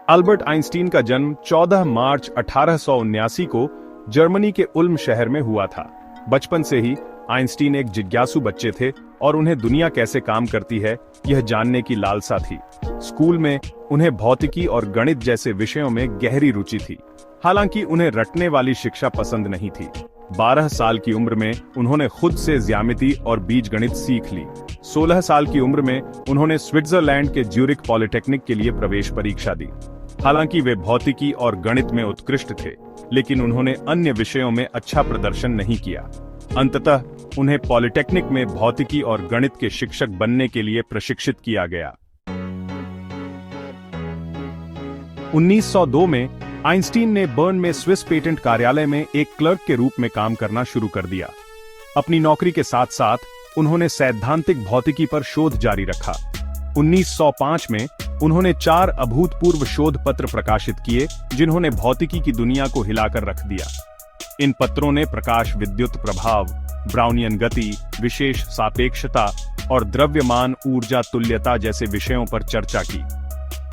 Albert Einstein का जन्म 14 मार्च 1879 को जर्मनी के उल्म शहर में हुआ था। बचपन से ही आइंस्टीन एक जिज्ञासु बच्चे थे और उन्हें दुनिया कैसे काम करती है यह जानने की लालसा थी। स्कूल में उन्हें भौतिकी और गणित जैसे विषयों में गहरी रुचि थी, हालांकि उन्हें रटने वाली शिक्षा पसंद नहीं थी। 12 साल की उम्र में उन्होंने खुद से ज्यामिति और बीजगणित सीख ली। 16 साल की उम्र में उन्होंने स्विट्जरलैंड के ज्यूरिख पॉलिटेक्निक के लिए प्रवेश परीक्षा दी। हालांकि वे भौतिकी और गणित में उत्कृष्ट थे, लेकिन उन्होंने अन्य विषयों में अच्छा प्रदर्शन नहीं किया। अंततः उन्हें पॉलिटेक्निक में भौतिकी और गणित के शिक्षक बनने के लिए प्रशिक्षित किया गया। 1902 में आइंस्टीन ने बर्न में स्विस पेटेंट कार्यालय में एक क्लर्क के रूप में काम करना शुरू कर दिया। अपनी नौकरी के साथ साथ उन्होंने सैद्धांतिक भौतिकी पर शोध जारी रखा। 1905 में उन्होंने 4 अभूतपूर्व शोध पत्र प्रकाशित किए, जिन्होंने भौतिकी की दुनिया को हिलाकर रख दिया। इन पत्रों ने प्रकाश विद्युत प्रभाव, ब्राउनियन गति, विशेष सापेक्षता और द्रव्यमान ऊर्जा तुल्यता जैसे विषयों पर चर्चा की।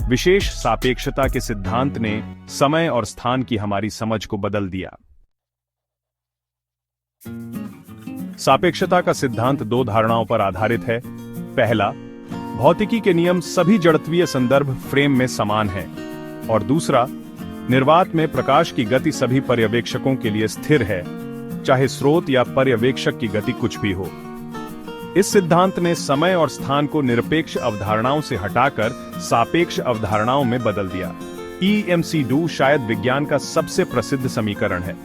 विशेष सापेक्षता के सिद्धांत ने समय और स्थान की हमारी समझ को बदल दिया। सापेक्षता का सिद्धांत 2 धारणाओं पर आधारित है। पहला, भौतिकी के नियम सभी जड़त्वीय संदर्भ फ्रेम में समान हैं, और दूसरा, निर्वात में प्रकाश की गति सभी पर्यवेक्षकों के लिए स्थिर है, चाहे स्रोत या पर्यवेक्षक की गति कुछ भी हो। इस सिद्धांत ने समय और स्थान को निरपेक्ष अवधारणाओं से हटाकर सापेक्ष अवधारणाओं में बदल दिया। EMC2 शायद विज्ञान का सबसे प्रसिद्ध समीकरण है।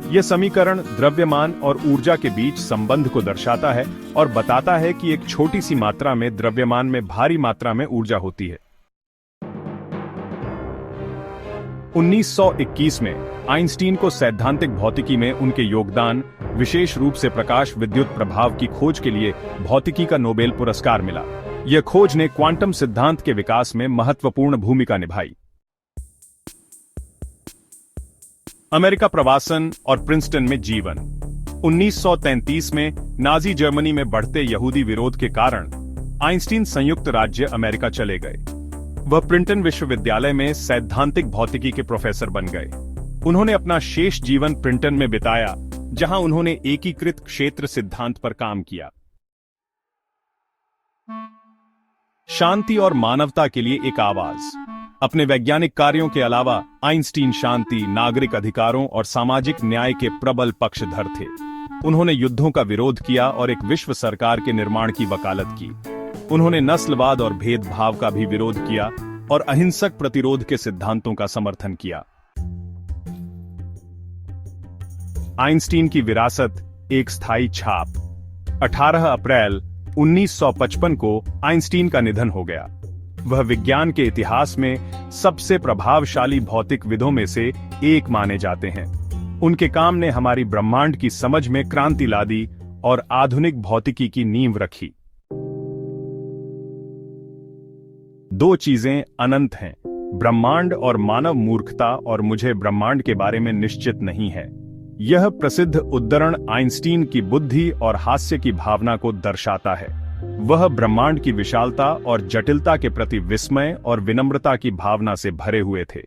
यह समीकरण द्रव्यमान और ऊर्जा के बीच संबंध को दर्शाता है और बताता है कि एक छोटी सी मात्रा में द्रव्यमान में भारी मात्रा में ऊर्जा होती है। 1921 में आइंस्टीन को सैद्धांतिक भौतिकी में उनके योगदान, विशेष रूप से प्रकाश विद्युत प्रभाव की खोज के लिए भौतिकी का नोबेल पुरस्कार मिला। यह खोज ने क्वांटम सिद्धांत के विकास में महत्वपूर्ण भूमिका निभाई। अमेरिका प्रवासन और प्रिंसटन में जीवन। 1933 में नाजी जर्मनी में बढ़ते यहूदी विरोध के कारण आइंस्टीन संयुक्त राज्य अमेरिका चले गए। वह प्रिंटन विश्वविद्यालय में सैद्धांतिक भौतिकी के प्रोफेसर बन गए। उन्होंने अपना शेष जीवन प्रिंटन में बिताया, जहां उन्होंने एकीकृत क्षेत्र सिद्धांत पर काम किया। शांति और मानवता के लिए एक आवाज। अपने वैज्ञानिक कार्यों के अलावा आइंस्टीन शांति, नागरिक अधिकारों और सामाजिक न्याय के प्रबल पक्षधर थे। उन्होंने युद्धों का विरोध किया और एक विश्व सरकार के निर्माण की वकालत की। उन्होंने नस्लवाद और भेदभाव का भी विरोध किया और अहिंसक प्रतिरोध के सिद्धांतों का समर्थन किया। आइंस्टीन की विरासत, एक स्थायी छाप। 18 अप्रैल 1955 को आइंस्टीन का निधन हो गया। वह विज्ञान के इतिहास में सबसे प्रभावशाली भौतिकविदों में से एक माने जाते हैं। उनके काम ने हमारी ब्रह्मांड की समझ में क्रांति ला दी और आधुनिक भौतिकी की नींव रखी। 2 चीजें अनंत हैं, ब्रह्मांड और मानव मूर्खता, और मुझे ब्रह्मांड के बारे में निश्चित नहीं है। यह प्रसिद्ध उद्धरण आइंस्टीन की बुद्धि और हास्य की भावना को दर्शाता है। वह ब्रह्मांड की विशालता और जटिलता के प्रति विस्मय और विनम्रता की भावना से भरे हुए थे।